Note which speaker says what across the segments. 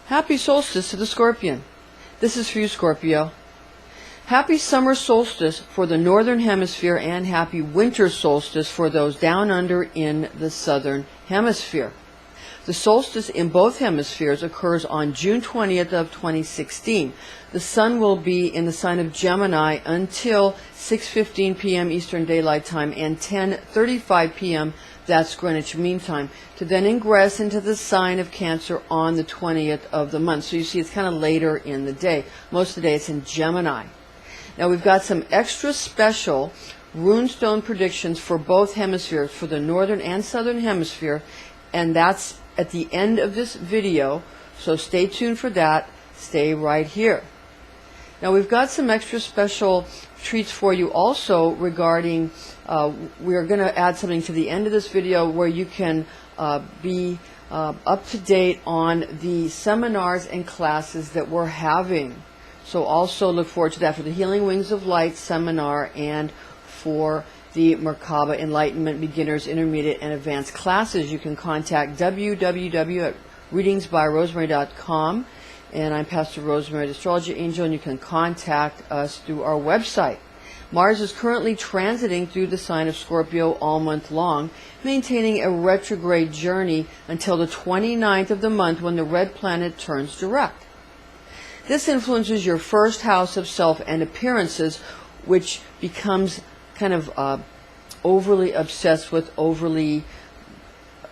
Speaker 1: Happy solstice to the Scorpion. This is for you, Scorpio. Happy summer solstice for the northern hemisphere and happy winter solstice for those down under in the southern hemisphere. The solstice in both hemispheres occurs on June 20th of 2016. The sun will be in the sign of Gemini until 6:15 p.m. Eastern Daylight Time and 10:35 p.m. that's Greenwich Mean Time, to then ingress into the sign of Cancer on the 20th of the month. So you see it's kind of later in the day. Most of the day it's in Gemini. Now we've got some extra special runestone predictions for both hemispheres, for the northern and southern hemisphere, and that's at the end of this video, so stay tuned for that. Stay right here. Now we've got some extra special treats for you also regarding, we are going to add something to the end of this video where you can be up to date on the seminars and classes that we're having. So also look forward to that for the Healing Wings of Light seminar and for the Merkaba Enlightenment Beginners, Intermediate, and Advanced classes. You can contact www.readingsbyrosemary.com, and I'm Pastor Rosemary, the Astrology Angel, and you can contact us through our website. Mars is currently transiting through the sign of Scorpio all month long, maintaining a retrograde journey until the 29th of the month when the red planet turns direct. This influences your first house of self and appearances, which becomes kind of overly obsessed with overly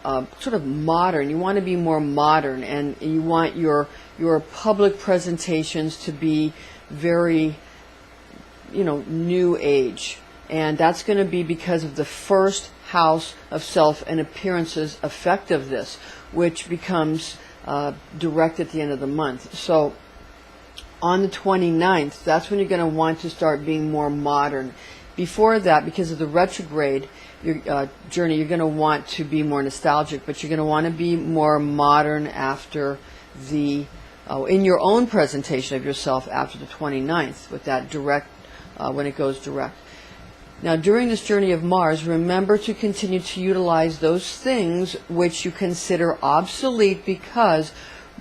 Speaker 1: sort of modern. You want to be more modern, and you want your public presentations to be very, new age. And that's going to be because of the first house of self and appearances effect of this, which becomes direct at the end of the month. So on the 29th, that's when you're going to want to start being more modern. Before that, because of the retrograde journey, you're going to want to be more nostalgic, but you're going to want to be more modern after the, in your own presentation of yourself after the 29th, with that direct, when it goes direct. Now, during this journey of Mars, remember to continue to utilize those things which you consider obsolete, because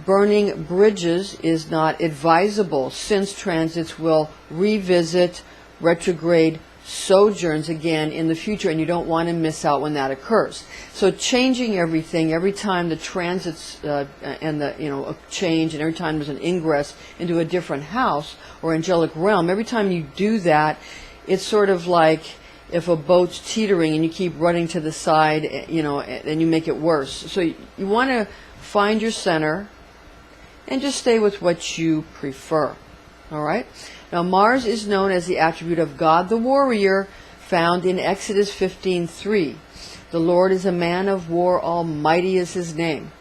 Speaker 1: burning bridges is not advisable, since transits will revisit retrograde sojourns again in the future, and you don't want to miss out when that occurs. So changing everything every time the transits and the a change, and every time there's an ingress into a different house or angelic realm, every time you do that, it's sort of like if a boat's teetering and you keep running to the side, and you make it worse. So you want to find your center and just stay with what you prefer. All right? Now, Mars is known as the attribute of God the warrior, found in Exodus 15:3. The Lord is a man of war, almighty is his name.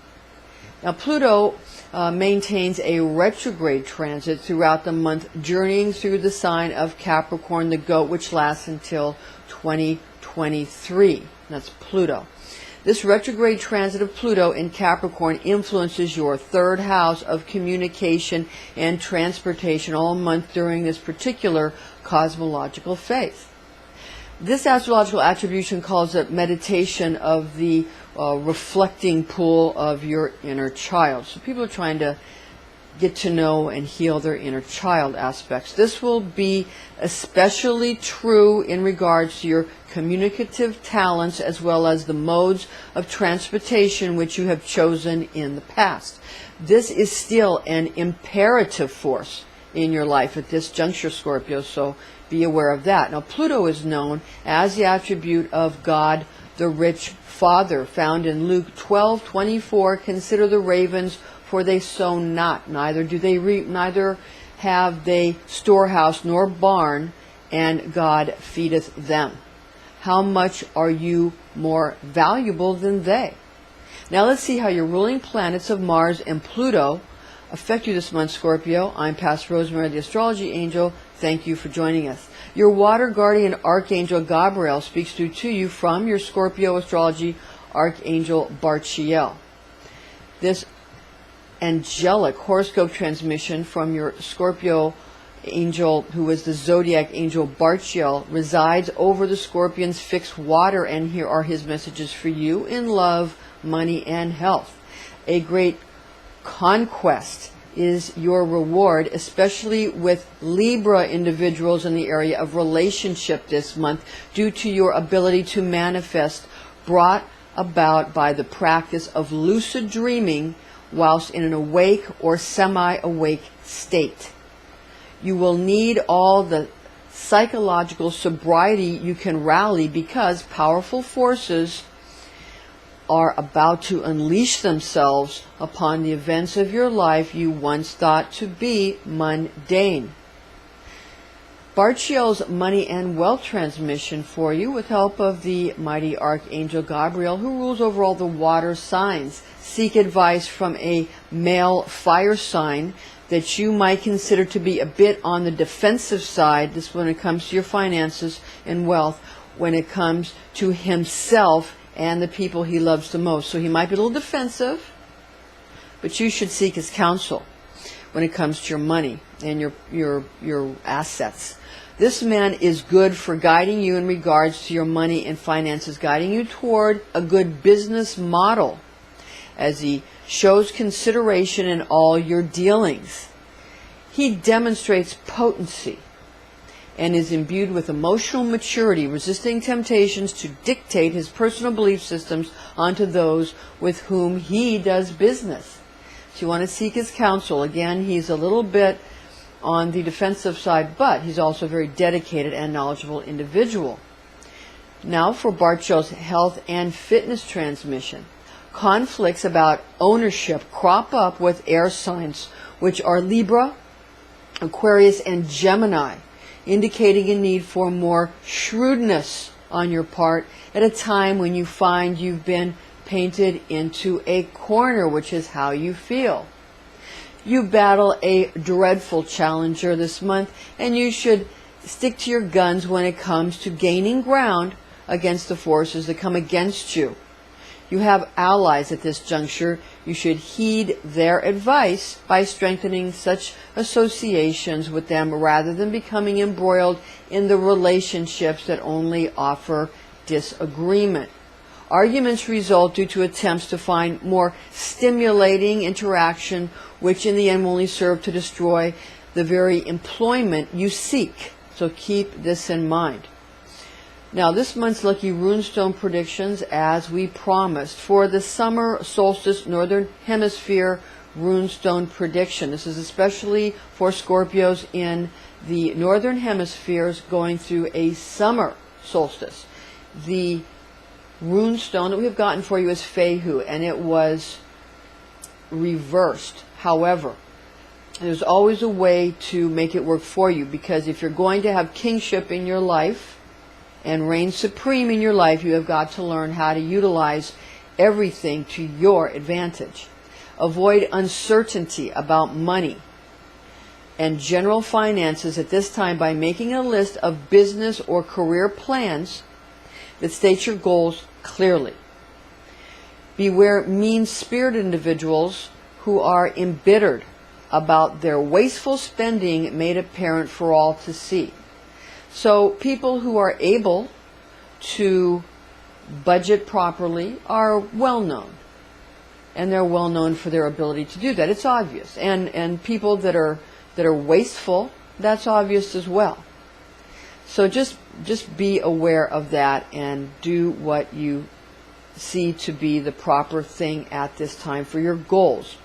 Speaker 1: Now, Pluto maintains a retrograde transit throughout the month, journeying through the sign of Capricorn, the goat, which lasts until 2023. That's Pluto. This retrograde transit of Pluto in Capricorn influences your third house of communication and transportation all month during this particular cosmological phase. This astrological attribution calls it meditation of the reflecting pool of your inner child. So people are trying to get to know and heal their inner child aspects. This will be especially true in regards to your communicative talents, as well as the modes of transportation which you have chosen in the past. This is still an imperative force in your life at this juncture, Scorpio, so be aware of that. Now, Pluto is known as the attribute of God, the rich Father, found in Luke 12:24. Consider the ravens, for they sow not, neither do they reap, neither have they storehouse nor barn, and God feedeth them. How much are you more valuable than they? Now let's see how your ruling planets of Mars and Pluto affect you this month, Scorpio. I'm Pastor Rosemary, the Astrology Angel. Thank you for joining us. Your water guardian Archangel Gabriel speaks to you from your Scorpio Astrology Archangel Barchiel. This angelic horoscope transmission from your Scorpio angel, who is the Zodiac angel Barchiel, resides over the Scorpion's fixed water, and here are his messages for you in love, money, and health. A great Conquest is your reward, especially with Libra individuals in the area of relationship this month, due to your ability to manifest, brought about by the practice of lucid dreaming whilst in an awake or semi-awake state. You will need all the psychological sobriety you can rally, because powerful forces are about to unleash themselves upon the events of your life you once thought to be mundane. Barchiel's money and wealth transmission for you, with help of the mighty Archangel Gabriel, who rules over all the water signs. Seek advice from a male fire sign that you might consider to be a bit on the defensive side. This when it comes to your finances and wealth, when it comes to himself and the people he loves the most. So he might be a little defensive, but you should seek his counsel when it comes to your money and your assets. This man is good for guiding you in regards to your money and finances, guiding you toward a good business model, as he shows consideration in all your dealings. He demonstrates potency and is imbued with emotional maturity, resisting temptations to dictate his personal belief systems onto those with whom he does business. So you want to seek his counsel. Again, he's a little bit on the defensive side, but he's also a very dedicated and knowledgeable individual. Now for Barchiel's health and fitness transmission. Conflicts about ownership crop up with air signs, which are Libra, Aquarius, and Gemini, indicating a need for more shrewdness on your part at a time when you find you've been painted into a corner, which is how you feel. You battle a dreadful challenger this month, and you should stick to your guns when it comes to gaining ground against the forces that come against you. You have allies at this juncture. You should heed their advice by strengthening such associations with them rather than becoming embroiled in the relationships that only offer disagreement. Arguments result due to attempts to find more stimulating interaction, which in the end will only serve to destroy the very employment you seek. So keep this in mind. Now, this month's lucky runestone predictions, as we promised, for the summer solstice northern hemisphere runestone prediction. This is especially for Scorpios in the northern hemispheres going through a summer solstice. The runestone that we have gotten for you is Fehu, and it was reversed. However, there's always a way to make it work for you, because if you're going to have kingship in your life and reign supreme in your life, you have got to learn how to utilize everything to your advantage. Avoid uncertainty about money and general finances at this time by making a list of business or career plans that state your goals clearly. Beware mean-spirited individuals who are embittered about their wasteful spending made apparent for all to see. So people who are able to budget properly are well known, and they're well known for their ability to do that. It's obvious. And people that are wasteful, that's obvious as well. So just be aware of that and do what you see to be the proper thing at this time for your goals.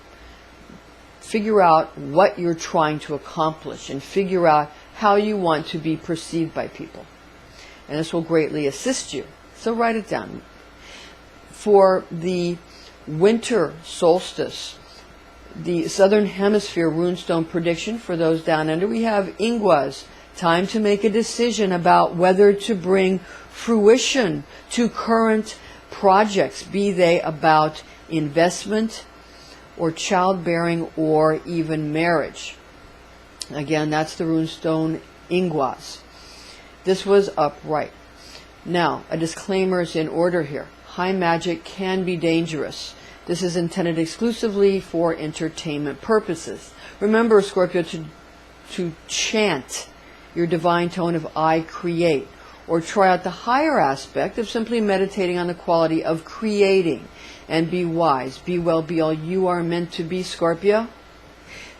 Speaker 1: Figure out what you're trying to accomplish and figure out how you want to be perceived by people. And this will greatly assist you. So write it down. For the winter solstice, the southern hemisphere runestone prediction for those down under, we have Ingwas. Time to make a decision about whether to bring fruition to current projects, be they about investment or childbearing or even marriage. Again, that's the runestone Ingwas. This was upright. Now, a disclaimer is in order here. High magic can be dangerous. This is intended exclusively for entertainment purposes. Remember, Scorpio, to chant your divine tone of I create, or try out the higher aspect of simply meditating on the quality of creating. And be wise, be well, be all you are meant to be, Scorpio.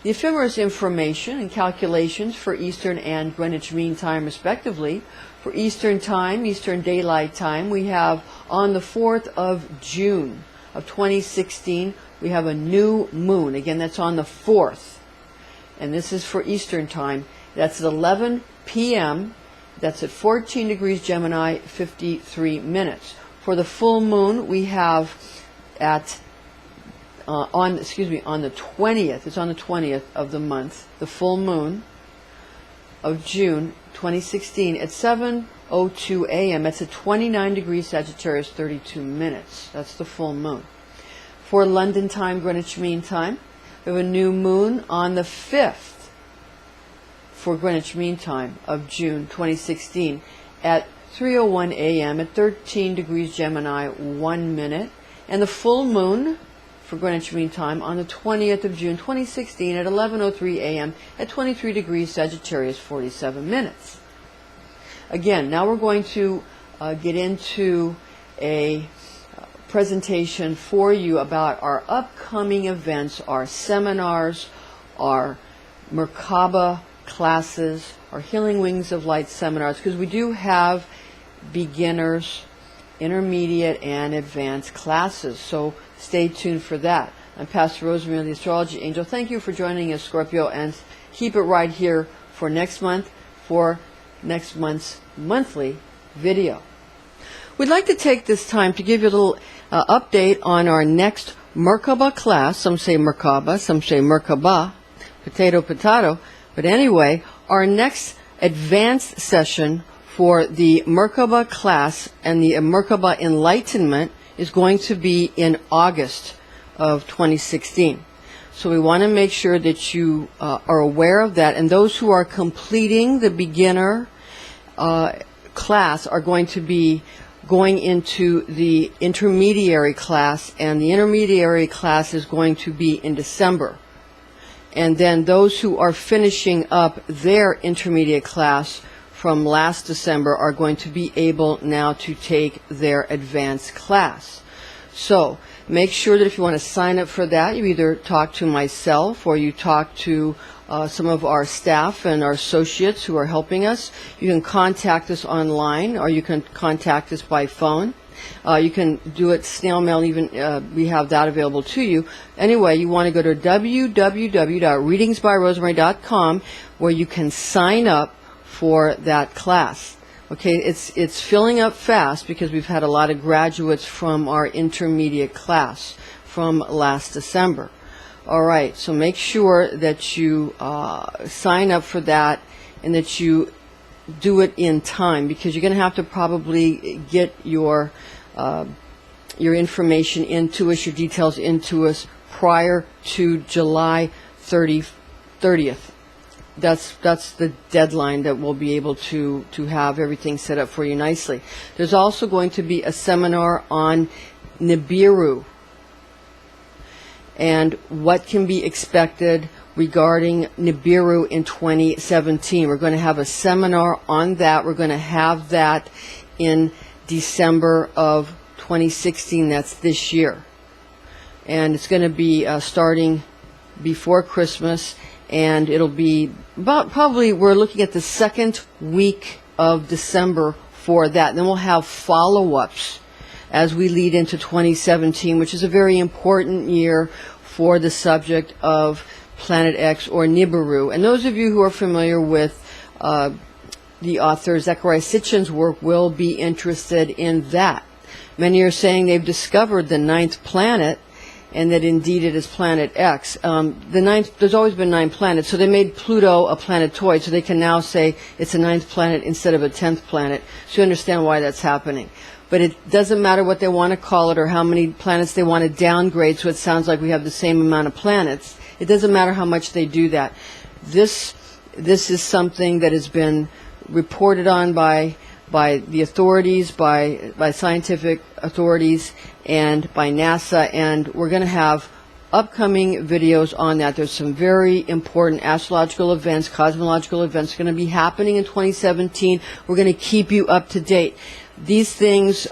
Speaker 1: The ephemeris information and calculations for Eastern and Greenwich Mean Time, respectively. For Eastern Time, Eastern Daylight Time, we have on the 4th of June of 2016, we have a new moon. Again, that's on the 4th. And this is for Eastern Time. That's at 11 p.m. That's at 14 degrees Gemini, 53 minutes. For the full moon, we have at on the 20th, it's on the 20th of the month, the full moon of June 2016 at 7:02 a.m. That's at 29 degrees Sagittarius, 32 minutes. That's the full moon. For London time, Greenwich Mean Time, we have a new moon on the 5th for Greenwich Mean Time of June 2016 at 3:01 a.m. at 13 degrees Gemini, 1 minute. And the full moon for Greenwich Mean Time on the 20th of June 2016 at 11:03 a.m. at 23 degrees Sagittarius, 47 minutes. Again, now we're going to get into a presentation for you about our upcoming events, our seminars, our Merkaba classes, our Healing Wings of Light seminars, because we do have beginners, intermediate, and advanced classes. So stay tuned for that. I'm Pastor Rosemary, the Astrology Angel. Thank you for joining us, Scorpio, and keep it right here for next month, for next month's monthly video. We'd like to take this time to give you a little update on our next Merkaba class. Some say Merkaba, some say Merkaba, potato, potato. But anyway, our next advanced session for the Merkaba class and the Merkaba Enlightenment is going to be in August of 2016. So we want to make sure that you are aware of that. And those who are completing the beginner class are going to be going into the intermediary class, and the intermediary class is going to be in December. And then those who are finishing up their intermediate class from last December are going to be able now to take their advanced class. So make sure that if you want to sign up for that, you either talk to myself or you talk to some of our staff and our associates who are helping us. You can contact us online, or you can contact us by phone. You can do it snail mail, even we have that available to you. Anyway, you want to go to www.readingsbyrosemary.com where you can sign up for that class. Okay, it's filling up fast because we've had a lot of graduates from our intermediate class from last December. All right, so make sure that you sign up for that and that you do it in time, because you're going to have to probably get your information into us, your details into us prior to July 30th. That's the deadline that we'll be able to have everything set up for you nicely. There's also going to be a seminar on Nibiru and what can be expected regarding Nibiru in 2017. We're going to have a seminar on that. We're going to have that in December of 2016. That's this year. And it's going to be starting before Christmas, and it'll be about, probably we're looking at the second week of December for that. And then we'll have follow-ups as we lead into 2017, which is a very important year for the subject of Planet X or Nibiru. And those of you who are familiar with the author Zechariah Sitchin's work will be interested in that. Many are saying they've discovered the 9th planet, and that indeed it is Planet X. There's always been 9 planets, so they made Pluto a planetoid, so they can now say it's a 9th planet instead of a 10th planet. So you understand why that's happening. But it doesn't matter what they want to call it or how many planets they want to downgrade so it sounds like we have the same amount of planets. It doesn't matter how much they do that. This is something that has been reported on by the authorities, by scientific authorities, and by NASA, and we're going to have upcoming videos on that. There's some very important astrological events, cosmological events going to be happening in 2017. We're going to keep you up to date. These things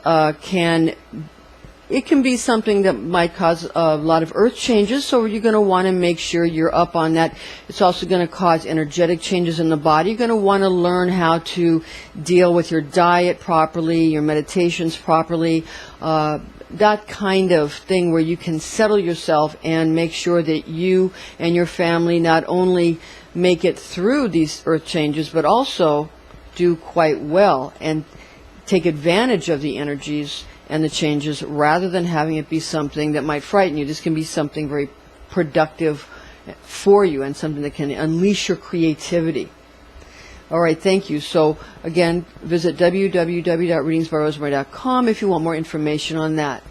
Speaker 1: it can be something that might cause a lot of earth changes, so you're going to want to make sure you're up on that. It's also going to cause energetic changes in the body. You're going to want to learn how to deal with your diet properly, your meditations properly, that kind of thing where you can settle yourself and make sure that you and your family not only make it through these earth changes, but also do quite well and take advantage of the energies and the changes, rather than having it be something that might frighten you. This can be something very productive for you and something that can unleash your creativity. All right, thank you. So again, visit www.readingsbyrosemary.com if you want more information on that.